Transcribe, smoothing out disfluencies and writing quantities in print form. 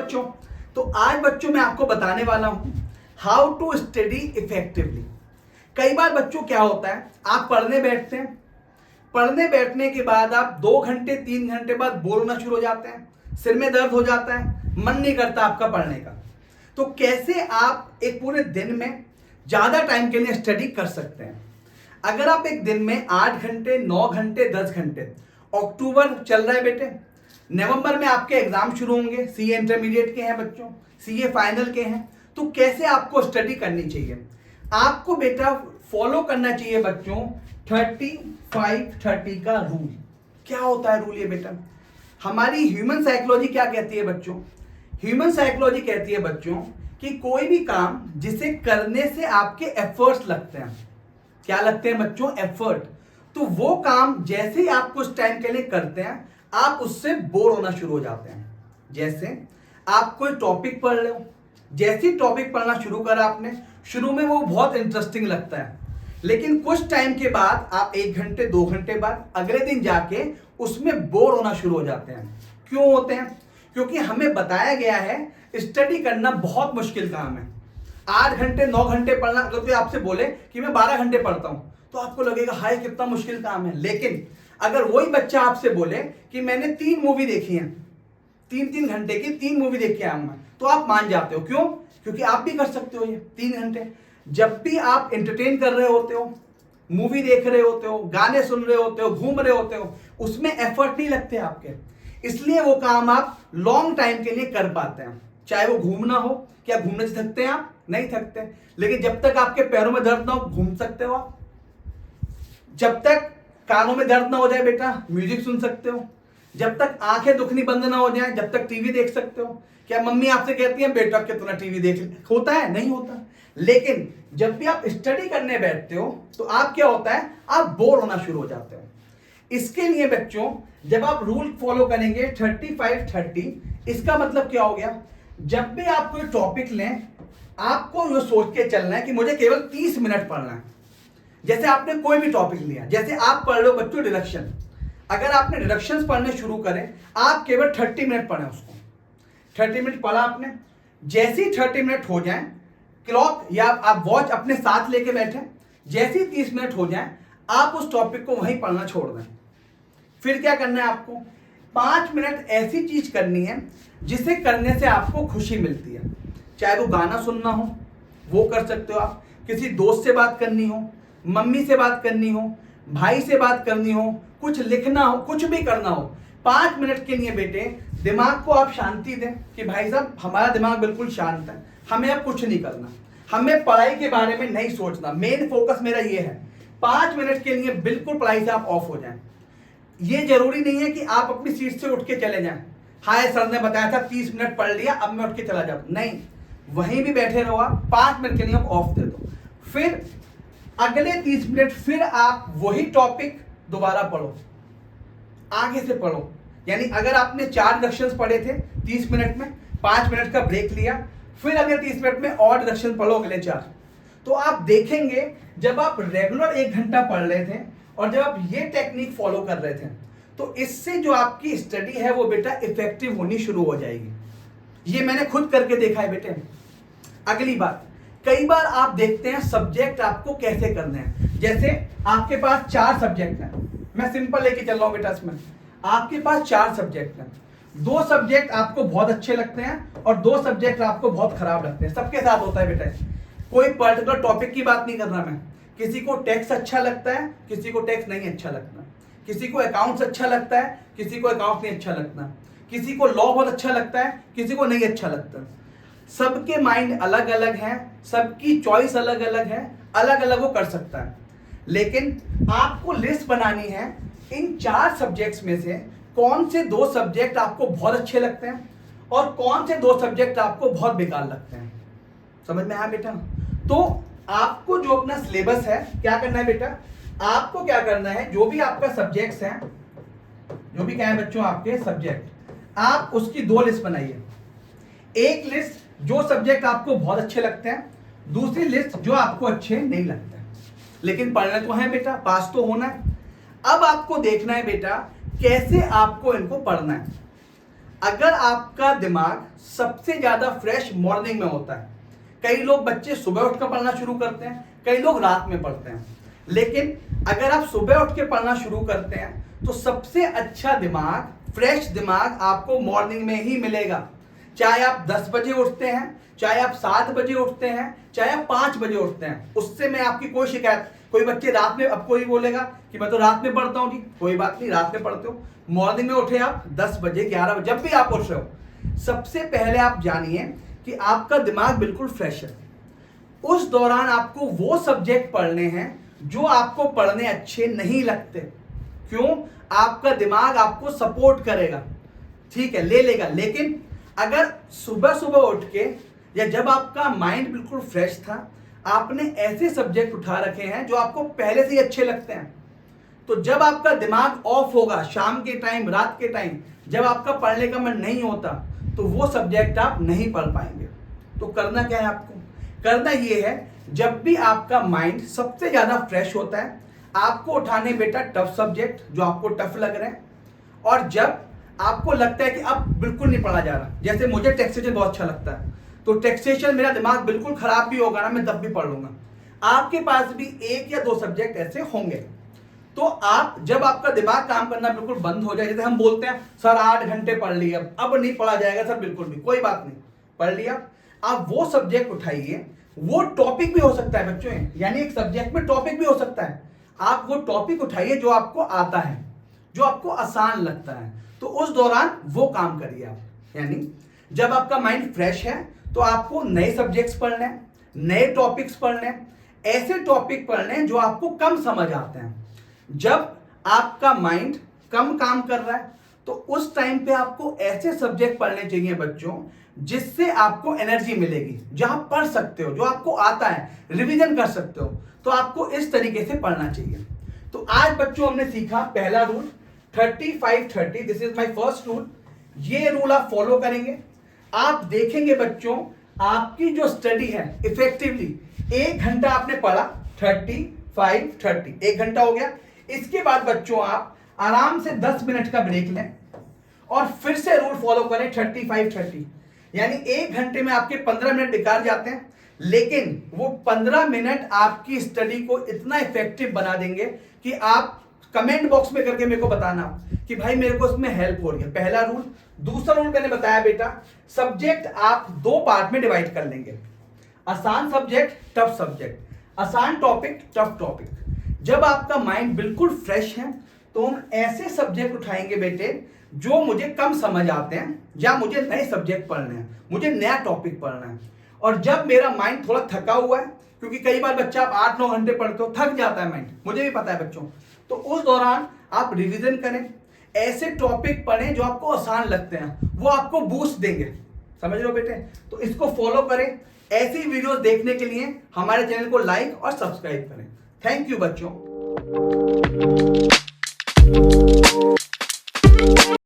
बच्चों, तो आज बच्चों मैं आपको बताने वाला हूं हाउ टू स्टडी इफेक्टिवली। कई बार बच्चों क्या होता है, आप पढ़ने बैठते हैं, पढ़ने बैठने के बाद आप 2 घंटे 3 घंटे बाद बोर होना शुरू हो जाते हैं, सिर में दर्द हो जाता है, मन नहीं करता आपका पढ़ने का। तो कैसे आप एक पूरे दिन में ज़्यादा टाइम के लिए स्टडी कर सकते हैं? अगर आप एक दिन में 8 घंटे 9 घंटे 10 घंटे, अक्टूबर चल रहा है बेटे, नवंबर में आपके एग्जाम शुरू होंगे, सीए इंटरमीडिएट के हैं बच्चों, सीए फाइनल के हैं, तो कैसे आपको स्टडी करनी चाहिए? आपको बेटा फॉलो करना चाहिए बच्चों 35-30 का रूल। क्या होता है रूल ये बेटा? हमारी ह्यूमन साइकोलॉजी क्या कहती है बच्चों? ह्यूमन साइकोलॉजी कहती है बच्चों कि कोई भी काम जिसे करने से आपके एफर्ट्स लगते हैं, क्या लगते हैं बच्चों? एफर्ट। तो वो काम जैसे ही आप कुछ टाइम के लिए करते हैं, आप उससे बोर होना शुरू हो जाते हैं। जैसे आप कोई टॉपिक पढ़ रहे हो, जैसे ही टॉपिक पढ़ना शुरू करा आपने, शुरू में वो बहुत इंटरेस्टिंग लगता है, लेकिन कुछ टाइम के बाद आप 1 घंटे 2 घंटे बाद अगले दिन जाके उसमें बोर होना शुरू हो जाते हैं। क्यों होते हैं? क्योंकि हमें बताया गया है स्टडी करना बहुत मुश्किल काम है। 8 घंटे 9 घंटे पढ़ना, अगर कोई आपसे बोले कि मैं 12 घंटे पढ़ता हूं, तो आपको लगेगा हाय कितना मुश्किल काम है। लेकिन अगर वही बच्चा आपसे बोले कि मैंने 3 मूवी देखी हैं, 3-3 घंटे की 3 मूवी देख के आया हूं, तो आप मान जाते हो। क्यों? क्योंकि आप भी कर सकते हो ये 3 घंटे। जब भी आप एंटरटेन कर रहे होते हो, मूवी देख रहे होते हो, गाने सुन रहे होते हो, घूम रहे होते हो, उसमें एफर्ट नहीं लगते आपके, इसलिए वो काम आप लॉन्ग टाइम के लिए कर पाते हैं। चाहे वो घूमना हो, क्या घूमने से थकते हैं आप? नहीं थकते। लेकिन जब तक आपके पैरों में दर्द ना हो, घूम सकते हो आप। जब तक कानों में दर्द ना हो जाए बेटा, म्यूजिक सुन सकते हो। जब तक आंखें दुखनी बंद ना हो जाए, जब तक टीवी देख सकते हो। क्या मम्मी आपसे कहती है बेटा कितना टीवी देख? होता है? नहीं होता। लेकिन जब भी आप स्टडी करने बैठते हो, तो आप क्या होता है, आप बोर होना शुरू हो जाते हो। इसके लिए बच्चों जब आप रूल फॉलो करेंगे 35-30, इसका मतलब क्या हो गया? जब भी आप कोई टॉपिक लें, आपको ये सोच के चलना है कि मुझे केवल 30 मिनट पढ़ना है। जैसे आपने कोई भी टॉपिक लिया, जैसे आप पढ़ लो बच्चों डिडक्शन, अगर आपने डिडक्शंस पढ़ने शुरू करें, आप केवल 30 मिनट पढ़ें उसको। 30 मिनट पढ़ा आपने, जैसे ही 30 मिनट हो जाए, क्लॉक या आप वॉच अपने साथ लेके बैठे, जैसे ही 30 मिनट हो जाए, आप उस टॉपिक को वहीं पढ़ना छोड़ दें। फिर क्या करना है आपको? 5 मिनट ऐसी चीज करनी है जिसे करने से आपको खुशी मिलती है। चाहे वो गाना सुनना हो, वो कर सकते हो आप, किसी दोस्त से बात करनी हो, मम्मी से बात करनी हो, भाई से बात करनी हो, कुछ लिखना हो, कुछ भी करना हो, 5 मिनट के लिए बेटे दिमाग को आप शांति दें कि भाई साहब हमारा दिमाग बिल्कुल शांत है, हमें अब कुछ नहीं करना, हमें पढ़ाई के बारे में नहीं सोचना, मेन फोकस मेरा ये है। 5 मिनट के लिए बिल्कुल पढ़ाई से आप ऑफ हो जाएं। ये जरूरी नहीं है कि आप अपनी सीट से उठ के चले जाएं, हाय सर ने बताया था 30 मिनट पढ़ लिया अब मैं उठ के चला जाऊं, नहीं, वहीं भी बैठे रहो आप। 5 मिनट के लिए आप ऑफ दे दो, फिर अगले 30 मिनट फिर आप वही टॉपिक दोबारा पढ़ो, आगे से पढ़ो। यानी अगर आपने 4 डिडक्शंस पढ़े थे 30 मिनट में, 5 मिनट का ब्रेक लिया, फिर अगले 30 मिनट में और डिडक्शन पढ़ो अगले 4, तो आप देखेंगे जब आप रेगुलर 1 घंटा पढ़ रहे थे और जब आप ये टेक्निक फॉलो कर रहे थे, तो इससे जो आपकी स्टडी है वो बेटा इफेक्टिव होनी शुरू हो जाएगी। ये मैंने खुद करके देखा है बेटे। अगली बात, कई बार आप देखते हैं सब्जेक्ट आपको कैसे करने हैं। जैसे आपके पास 4 सब्जेक्ट हैं, मैं सिंपल लेके चल रहा हूं बेटा, इसमें आपके पास 4 सब्जेक्ट हैं, 2 सब्जेक्ट आपको बहुत अच्छे लगते हैं और 2 सब्जेक्ट आपको बहुत खराब लगते हैं। सबके साथ होता है बेटा, कोई पर्टिकुलर टॉपिक की बात नहीं कर रहा मैं। किसी को टैक्स अच्छा लगता है, किसी को टैक्स नहीं अच्छा लगता, किसी को अकाउंट्स अच्छा लगता है, किसी को अकाउंट्स नहीं अच्छा लगता, किसी को लॉ बहुत अच्छा लगता है, किसी को नहीं अच्छा लगता। सबके माइंड अलग अलग हैं, सबकी चॉइस अलग अलग है, अलग अलग वो कर सकता है। लेकिन आपको लिस्ट बनानी है इन 4 सब्जेक्ट्स में से कौन से 2 सब्जेक्ट आपको बहुत अच्छे लगते हैं और कौन से 2 सब्जेक्ट आपको बहुत बेकार लगते हैं। समझ में आया बेटा? तो आपको जो अपना सिलेबस है क्या करना है बेटा, आपको क्या करना है, जो भी आपका सब्जेक्ट्स हैं, जो भी क्या है बच्चों आपके सब्जेक्ट, आप उसकी 2 लिस्ट बनाइए। एक लिस्ट जो सब्जेक्ट आपको बहुत अच्छे लगते हैं, दूसरी लिस्ट जो आपको अच्छे नहीं लगते, लेकिन पढ़ना तो है बेटा, पास तो होना है। अब आपको देखना है बेटा कैसे आपको इनको पढ़ना है। अगर आपका दिमाग सबसे ज्यादा फ्रेश मॉर्निंग में होता है, कई लोग बच्चे सुबह उठकर पढ़ना शुरू करते हैं, कई लोग रात में पढ़ते हैं, लेकिन अगर आप सुबह उठ के पढ़ना शुरू करते हैं तो सबसे अच्छा दिमाग, फ्रेश दिमाग आपको मॉर्निंग में ही मिलेगा। चाहे आप 10 बजे उठते हैं, चाहे आप 7 बजे उठते हैं, चाहे आप 5 बजे उठते हैं, उससे मैं आपकी कोई शिकायत, कोई बच्चे रात में, अब कोई बोलेगा कि मैं तो रात में पढ़ता हूँ जी, कोई बात नहीं, रात में पढ़ते हो, मॉर्निंग में उठे आप 10 बजे 11 बजे, जब भी आप उठ रहे हो, सबसे पहले आप जानिए कि आपका दिमाग बिल्कुल फ्रेश है। उस दौरान आपको वो सब्जेक्ट पढ़ने हैं जो आपको पढ़ने अच्छे नहीं लगते। क्यों? आपका दिमाग आपको सपोर्ट करेगा, ठीक है, ले लेगा। लेकिन अगर सुबह सुबह उठ के या जब आपका माइंड बिल्कुल फ्रेश था, आपने ऐसे सब्जेक्ट उठा रखे हैं जो आपको पहले से ही अच्छे लगते हैं, तो जब आपका दिमाग ऑफ होगा शाम के टाइम, रात के टाइम, जब आपका पढ़ने का मन नहीं होता, तो वो सब्जेक्ट आप नहीं पढ़ पाएंगे। तो करना क्या है आपको? करना ये है, जब भी आपका माइंड सबसे ज्यादा फ्रेश होता है, आपको उठाने बेटा टफ सब्जेक्ट जो आपको टफ लग रहे हैं, और जब आपको लगता है कि अब बिल्कुल नहीं पढ़ा जा रहा, जैसे मुझे टैक्सेशन बहुत अच्छा लगता है, तो टैक्सेशन मेरा दिमाग बिल्कुल खराब भी होगा ना, मैं तब भी पढ़ लूंगा। आपके पास भी 1 या 2 सब्जेक्ट ऐसे होंगे। तो आप, जब आपका दिमाग काम करना बिल्कुल बंद हो जाए, जैसे हम बोलते हैं सर 8 घंटे पढ़ लिया, अब नहीं पढ़ा जाएगा सर, बिल्कुल भी कोई बात नहीं, पढ़ लिया, आप वो सब्जेक्ट उठाइए। वो टॉपिक भी हो सकता है बच्चों, यानी एक सब्जेक्ट में टॉपिक भी हो सकता है। आप वो टॉपिक उठाइए जो आपको आता है, जो आपको आसान लगता है, तो उस दौरान वो काम करिए आप। यानी जब आपका माइंड फ्रेश है तो आपको नए सब्जेक्ट्स पढ़ने हैं, नए टॉपिक्स पढ़ने हैं, ऐसे टॉपिक पढ़ने हैं जो आपको कम समझ आते हैं। जब आपका माइंड कम काम कर रहा है तो उस टाइम पे आपको ऐसे सब्जेक्ट पढ़ने चाहिए बच्चों जिससे आपको एनर्जी मिलेगी, जहां पढ़ सकते हो, जो आपको आता है, रिवीजन कर सकते हो। तो आपको इस तरीके से पढ़ना चाहिए। तो आज बच्चों हमने सीखा पहला rule 35-30, this is my first rule. ये रूल आप फॉलो करेंगे, आप देखेंगे बच्चों आपकी जो स्टडी है इफेक्टिवली, 1 घंटा आपने पढ़ा, 35-30, 1 घंटा हो गया। इसके बाद बच्चों आप आराम से 10 मिनट का ब्रेक लें और फिर से रूल फॉलो करें 35-30, यानी 1 घंटे में आपके 15 मिनट बेकार जाते हैं, लेकिन वो 15 मिनट आपकी स्टडी को इतना इफेक्टिव बना देंगे कि आप कमेंट बॉक्स में करके मेरे को बताना कि भाई मेरे को इसमें हेल्प हो रही है। पहला रूल। दूसरा रूल मैंने बताया बेटा, सब्जेक्ट आप 2 पार्ट में डिवाइड कर लेंगे, आसान सब्जेक्ट, टफ सब्जेक्ट, आसान टॉपिक, टफ टॉपिक। जब आपका माइंड बिल्कुल फ्रेश है तो हम ऐसे सब्जेक्ट उठाएंगे बेटे जो मुझे कम समझ आते हैं, या मुझे नए सब्जेक्ट पढ़ने हैं, मुझे नया टॉपिक पढ़ना है। और जब मेरा माइंड थोड़ा थका हुआ है, क्योंकि कई बार बच्चा आप 8-9 घंटे पढ़ते हो, थक जाता है माइंड, मुझे भी पता है बच्चों, तो उस दौरान आप रिवीजन करें, ऐसे टॉपिक पढ़ें जो आपको आसान लगते हैं, वो आपको बूस्ट देंगे। समझ लो बेटे? तो इसको फॉलो करें। ऐसी वीडियोस देखने के लिए हमारे चैनल को लाइक और सब्सक्राइब करें। थैंक यू बच्चों।